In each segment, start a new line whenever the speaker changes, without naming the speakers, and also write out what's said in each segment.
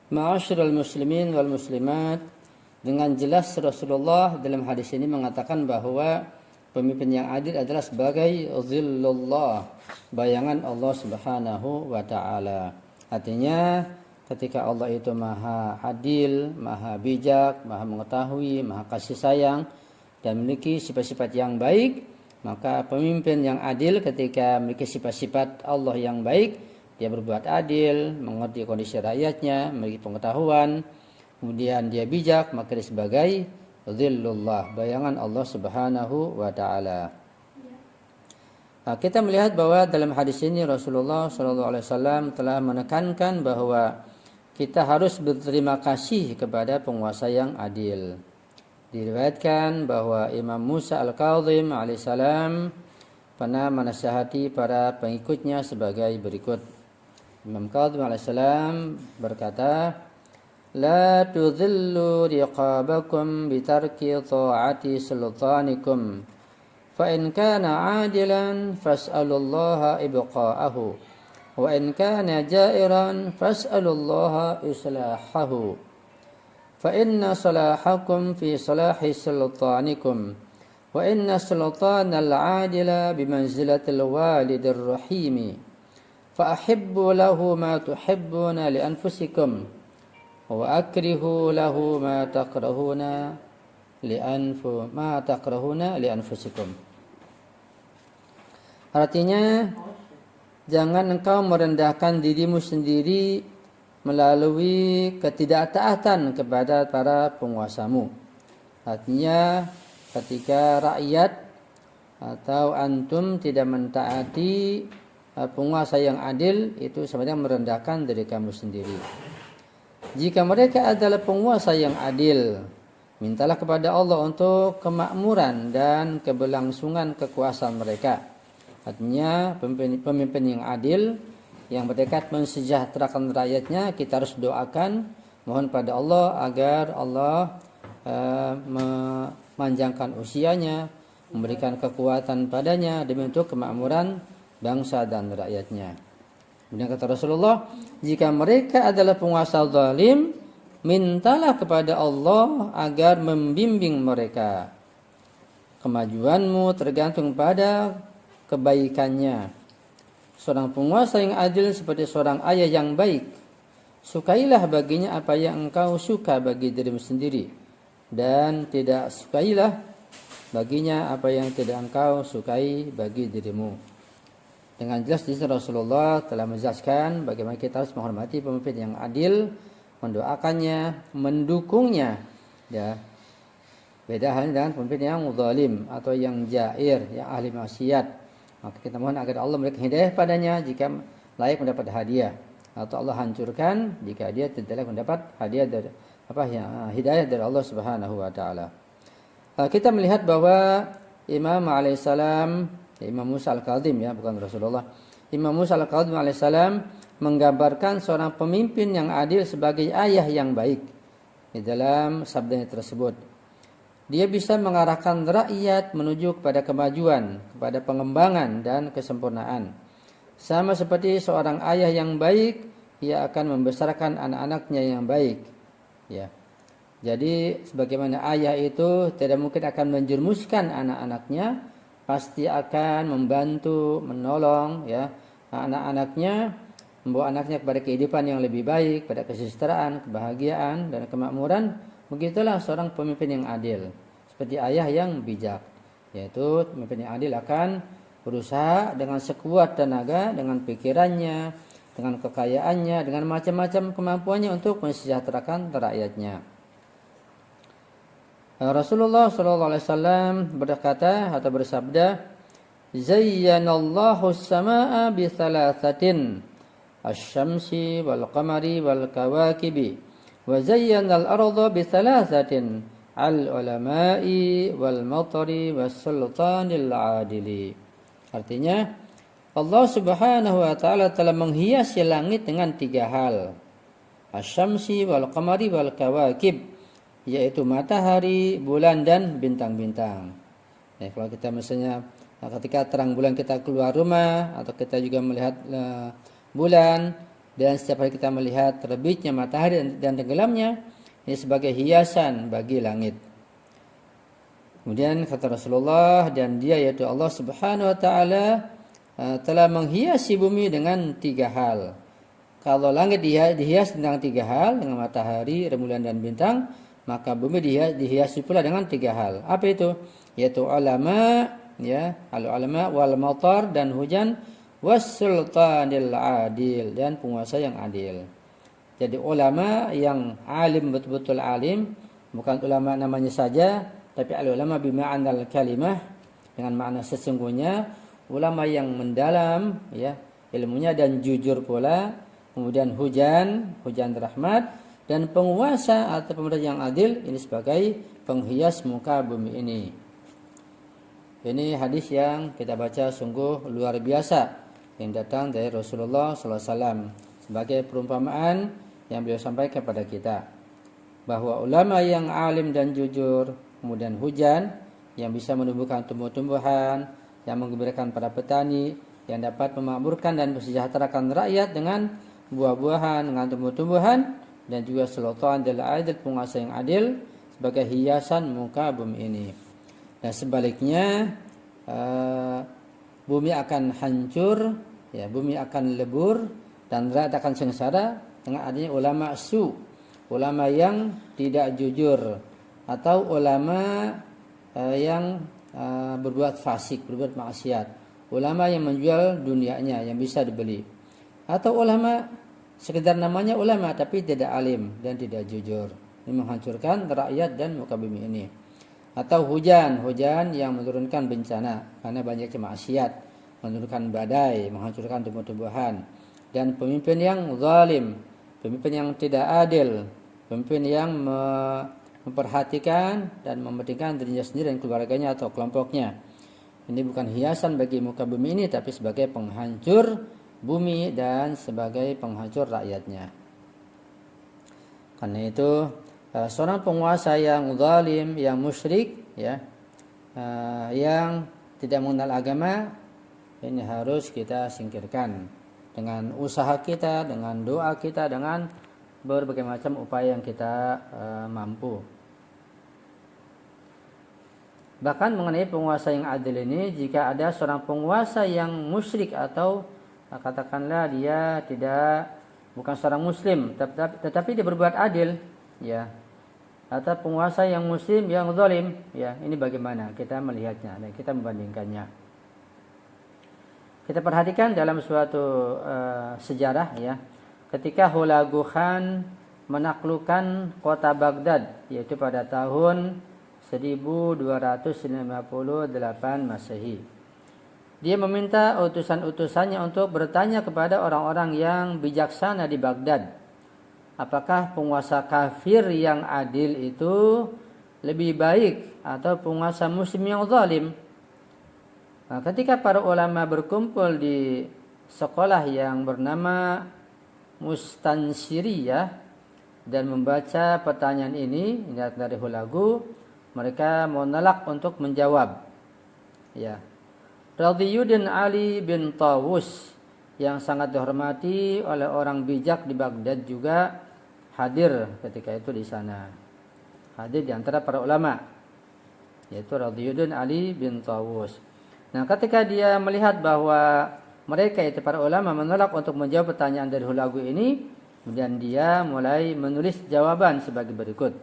Ma'asyiral muslimin wal muslimat, dengan jelas Rasulullah dalam hadis ini mengatakan bahwa pemimpin yang adil adalah sebagai zillullah, bayangan Allah Subhanahu wa taala. Artinya ketika Allah itu maha adil, maha bijak, maha mengetahui, maha kasih sayang dan memiliki sifat-sifat yang baik, maka pemimpin yang adil ketika memiliki sifat-sifat Allah yang baik, dia berbuat adil, mengerti kondisi rakyatnya, memiliki pengetahuan, kemudian dia bijak, maka dia sebagai zillullah, bayangan Allah Subhanahu wa taala. Nah, kita melihat bahwa dalam hadis ini Rasulullah SAW telah menekankan bahwa kita harus berterima kasih kepada penguasa yang adil. Diriwayatkan bahwa Imam Musa Al-Kazim alaihissalam pernah menasihati para pengikutnya sebagai berikut. Imam Kazim alaihissalam berkata, "La tudhillu riqabakum bitarki ta'ati sultanikum, fa in kana 'adilan fas'alullaha ibqa'ahu, wa in kana ja'iran fas'alullaha islahahu, fa inna salahakum fi salahi sultanikum, wa inna sultanal 'adila bimanzilatil walidir rahimi. فأحبوا له ما تحبون لأنفسكم وأكرهوا له ما تكرهون لأنفسكم." Artinya, jangan engkau merendahkan dirimu sendiri melalui ketidaktaatan kepada para penguasamu. Artinya, ketika rakyat atau antum tidak mentaati penguasa yang adil, itu sebenarnya merendahkan diri kamu sendiri. Jika mereka adalah penguasa yang adil, mintalah kepada Allah untuk kemakmuran dan keberlangsungan kekuasaan mereka. Artinya pemimpin yang adil, yang bertekad mensejahterakan rakyatnya, kita harus doakan, mohon pada Allah agar Allah memanjangkan usianya, memberikan kekuatan padanya demi untuk kemakmuran bangsa dan rakyatnya. Kemudian kata Rasulullah, jika mereka adalah penguasa zalim, mintalah kepada Allah agar membimbing mereka. Kemajuanmu tergantung pada kebaikannya. Seorang penguasa yang adil seperti seorang ayah yang baik. Sukailah baginya apa yang engkau suka bagi dirimu sendiri, dan tidak sukailah baginya apa yang tidak engkau sukai bagi dirimu. Dengan jelas di sini Rasulullah telah menjelaskan bagaimana kita harus menghormati pemimpin yang adil, mendoakannya, mendukungnya. Ya. Beda halnya dengan pemimpin yang zalim atau yang jair, yang ahli maksiat. Maka kita mohon agar Allah memberikan hidayah padanya jika layak mendapat hadiah, atau Allah hancurkan jika dia tidak layak mendapat hadiah dari hidayah dari Allah Subhanahu wa taala. Kita melihat bahwa Imam alaihissalam, Imam Musa Al-Kazim, ya, bukan Rasulullah. Imam Musa Al-Kazim alaihissalam menggambarkan seorang pemimpin yang adil sebagai ayah yang baik. Di dalam sabdanya tersebut, dia bisa mengarahkan rakyat menuju kepada kemajuan, kepada pengembangan dan kesempurnaan. Sama seperti seorang ayah yang baik, ia akan membesarkan anak-anaknya yang baik. Ya. Jadi sebagaimana ayah itu tidak mungkin akan menjerumuskan anak-anaknya, pasti akan membantu, menolong, ya, anak-anaknya, membawa anaknya kepada kehidupan yang lebih baik, pada kesejahteraan, kebahagiaan, dan kemakmuran. Begitulah seorang pemimpin yang adil, seperti ayah yang bijak, yaitu pemimpin yang adil akan berusaha dengan sekuat tenaga, dengan pikirannya, dengan kekayaannya, dengan macam-macam kemampuannya untuk mensejahterakan rakyatnya. Rasulullah SAW berkata atau bersabda, "Zayyanallahu as-samaa'a bi thalathatin, asy-syamsi wal qamari wal kawakibi, wa zayyanal arda bi thalathatin, al-ulama'i wal matari was sultanil 'adili." Artinya, Allah Subhanahu wa taala telah menghiasi langit dengan 3 hal. Asy-syamsi wal qamari wal kawakib, yaitu matahari, bulan, dan bintang-bintang. Ya, kalau kita misalnya ketika terang bulan kita keluar rumah, atau kita juga melihat bulan, dan setiap hari kita melihat terbitnya matahari dan tenggelamnya, ini sebagai hiasan bagi langit. Kemudian kata Rasulullah, dan dia yaitu Allah Subhanahu wa taala telah menghiasi bumi dengan 3 hal. Kalau langit dihias dengan 3 hal, dengan matahari, rembulan dan bintang, maka bumi dihiasi pula dengan 3 hal. Apa itu? Yaitu ulama, ya, al-ulama wal matar, dan hujan, was-sultanil adil, dan penguasa yang adil. Jadi ulama yang alim, betul-betul alim, bukan ulama namanya saja, tapi al-ulama bima'anal kalimah, dengan makna sesungguhnya, ulama yang mendalam, ya, ilmunya dan jujur pula. Kemudian hujan rahmat, dan penguasa atau pemerintah yang adil, ini sebagai penghias muka bumi ini. Ini hadis yang kita baca sungguh luar biasa yang datang dari Rasulullah SAW sebagai perumpamaan yang beliau sampaikan kepada kita, bahwa ulama yang alim dan jujur, kemudian hujan yang bisa menumbuhkan tumbuh-tumbuhan, yang menggembirakan para petani, yang dapat memakmurkan dan mensejahterakan rakyat dengan buah-buahan, dengan tumbuh-tumbuhan, dan juga sultan adalah adil, penguasa yang adil, sebagai hiasan muka bumi ini. Dan sebaliknya, bumi akan hancur, ya, bumi akan lebur, dan rakyat akan sengsara dengan adanya ulama su, ulama yang tidak jujur, atau ulama yang berbuat fasik, berbuat maksiat, ulama yang menjual dunianya yang bisa dibeli, atau ulama sekedar namanya ulama tapi tidak alim dan tidak jujur. Ini menghancurkan rakyat dan muka bumi ini. Atau hujan yang menurunkan bencana karena banyaknya maksiat, menurunkan badai, menghancurkan tumbuh-tumbuhan. Dan pemimpin yang zalim, pemimpin yang tidak adil, pemimpin yang memperhatikan dan mementingkan dirinya sendiri dan keluarganya atau kelompoknya. Ini bukan hiasan bagi muka bumi ini, tapi sebagai penghancur bumi dan sebagai penghancur rakyatnya. Karena itu seorang penguasa yang zalim, yang musyrik, ya, yang tidak mengenal agama, ini harus kita singkirkan dengan usaha kita, dengan doa kita, dengan berbagai macam upaya yang kita mampu. Bahkan mengenai penguasa yang adil ini, jika ada seorang penguasa yang musyrik atau katakanlah dia bukan seorang muslim, tetapi dia berbuat adil, ya, atau penguasa yang muslim yang zalim, ya, ini bagaimana kita melihatnya dan kita membandingkannya. Kita perhatikan dalam suatu sejarah, ya, ketika Hulagu Khan menaklukkan kota Baghdad, yaitu pada tahun 1258 Masehi. Dia meminta utusan-utusannya untuk bertanya kepada orang-orang yang bijaksana di Baghdad, apakah penguasa kafir yang adil itu lebih baik atau penguasa muslim yang zalim? Nah, ketika para ulama berkumpul di sekolah yang bernama Mustansiriyah dan membaca pertanyaan ini dari Hulagu, mereka menolak untuk menjawab. Ya. Radiyuddin Ali bin Tawus yang sangat dihormati oleh orang bijak di Baghdad juga hadir ketika itu di sana. Hadir di antara para ulama, yaitu Radiyuddin Ali bin Tawus. Nah, ketika dia melihat bahwa mereka itu para ulama menolak untuk menjawab pertanyaan dari Hulagu ini, kemudian dia mulai menulis jawaban sebagai berikut.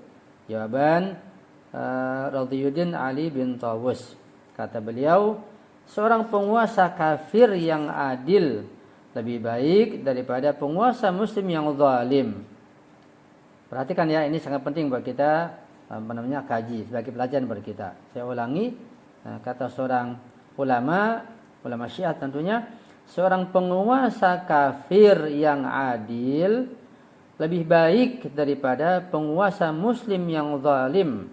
Jawaban Radiyuddin Ali bin Tawus. Kata beliau, seorang penguasa kafir yang adil lebih baik daripada penguasa muslim yang zalim. Perhatikan ya, ini sangat penting buat kita kaji sebagai pelajaran buat kita. Saya ulangi, kata seorang ulama Syiah tentunya, seorang penguasa kafir yang adil lebih baik daripada penguasa muslim yang zalim.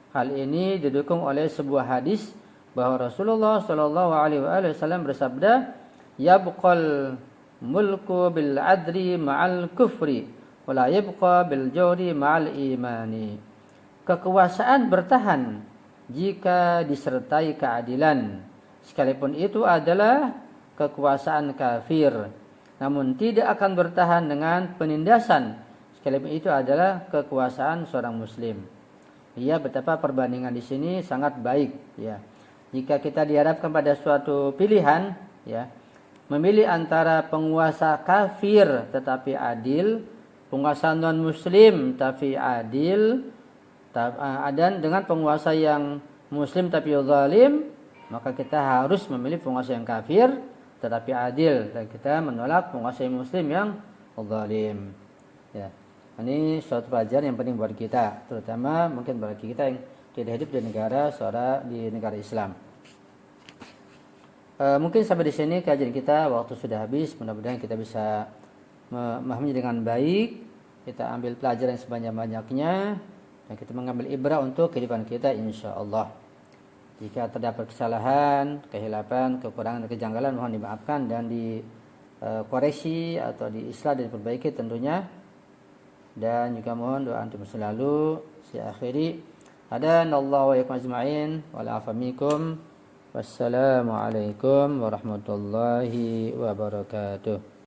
Hal ini didukung oleh sebuah hadis bahwa Rasulullah Shallallahu Alaihi Wasallam bersabda, "Yabqal mulku bil adri ma'al kufri, wala yabqa bil jawri ma'al imani." Kekuasaan bertahan jika disertai keadilan, sekalipun itu adalah kekuasaan kafir. namun tidak akan bertahan dengan penindasan sekalipun itu adalah kekuasaan seorang muslim. Ya, betapa perbandingan di sini sangat baik ya. Jika kita dihadapkan pada suatu pilihan ya, memilih antara penguasa kafir tetapi adil, penguasa non muslim tapi adil, dan dengan penguasa yang muslim tapi zalim, maka kita harus memilih penguasa yang kafir tetapi adil, dan kita menolak penguasa yang muslim yang zalim. Ya. Ini suatu pelajaran yang penting buat kita, terutama mungkin bagi kita yang tidak hidup di negara Islam. Mungkin sampai di sini kajian kita, waktu sudah habis. Mudah-mudahan kita bisa memahami dengan baik, kita ambil pelajaran sebanyak-banyaknya, dan kita mengambil ibrah untuk kehidupan kita insyaallah. Jika terdapat kesalahan, kehilapan, kekurangan, kejanggalan, mohon dimaafkan dan dikoreksi atau diislah dan diperbaiki tentunya. Dan juga mohon doa antum selalu. Saya akhiri, hadanallahu wa iyyakum ajma'in wa la'afa minkum. Wassalamualaikum warahmatullahi wabarakatuh.